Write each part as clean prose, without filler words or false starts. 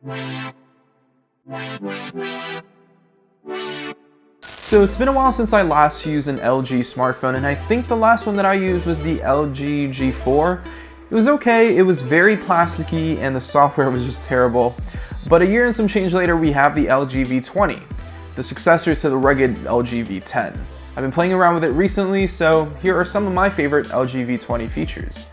So it's been a while since I last used an LG smartphone, and I think the last one that I used was the LG G4. It was okay, it was very plasticky and the software was just terrible. But a year and some change later, we have the LG V20, the successors to the rugged LG V10. I've been playing around with it recently, so here are some of my favorite LG V20 features.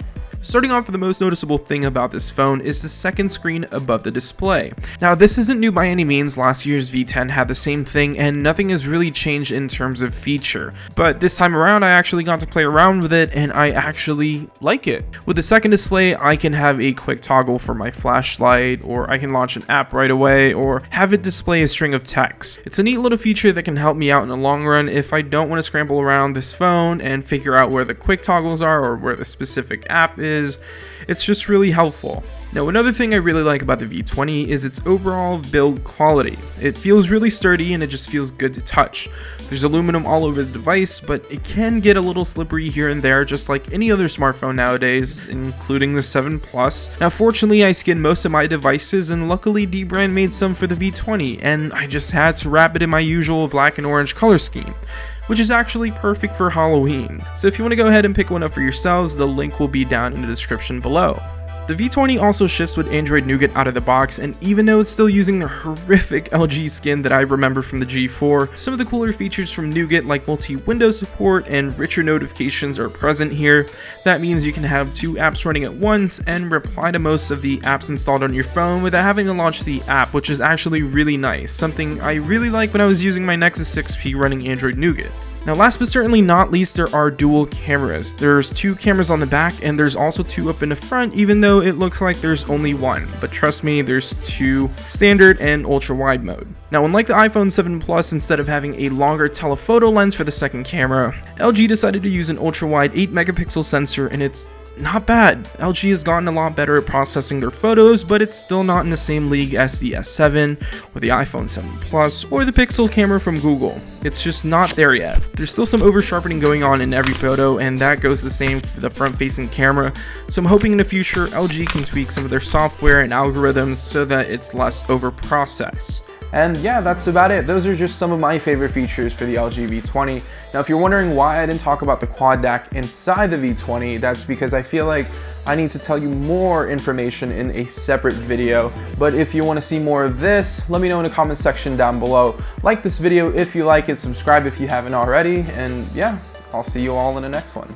Starting off with the most noticeable thing about this phone is the second screen above the display. Now this isn't new by any means, last year's V10 had the same thing and nothing has really changed in terms of feature. But this time around I actually got to play around with it and I actually like it. With the second display I can have a quick toggle for my flashlight, or I can launch an app right away, or have it display a string of text. It's a neat little feature that can help me out in the long run if I don't want to scramble around this phone and figure out where the quick toggles are or where the specific app is. It's just really helpful. Now another thing I really like about the V20 is its overall build quality. It feels really sturdy and it just feels good to touch. There's aluminum all over the device, but it can get a little slippery here and there just like any other smartphone nowadays, including the 7 Plus. Now fortunately I skinned most of my devices and luckily D-Brand made some for the V20 and I just had to wrap it in my usual black and orange color scheme, which is actually perfect for Halloween. So if you want to go ahead and pick one up for yourselves, the link will be down in the description below. The V20 also ships with Android Nougat out of the box, and even though it's still using the horrific LG skin that I remember from the G4, some of the cooler features from Nougat like multi-window support and richer notifications are present here. That means you can have 2 apps running at once and reply to most of the apps installed on your phone without having to launch the app, which is actually really nice, something I really like when I was using my Nexus 6P running Android Nougat. Now last but certainly not least, there are dual cameras. There's 2 cameras on the back and there's also 2 up in the front, even though it looks like there's only 1. But trust me, there's 2 standard and ultra wide mode. Now unlike the iPhone 7 Plus, instead of having a longer telephoto lens for the second camera, LG decided to use an ultra wide 8 megapixel sensor, and it's not bad. LG has gotten a lot better at processing their photos, but it's still not in the same league as the S7 or the iPhone 7 Plus or the Pixel camera from Google. It's just not there yet. There's still some over sharpening going on in every photo, and that goes the same for the front facing camera, so I'm hoping in the future LG can tweak some of their software and algorithms so that it's less over processed. And yeah, that's about it. Those are just some of my favorite features for the LG V20. Now if you're wondering why I didn't talk about the quad DAC inside the V20, that's because I feel like I need to tell you more information in a separate video. But if you want to see more of this, let me know in the comment section down below. Like this video if you like it, subscribe if you haven't already, and yeah, I'll see you all in the next one.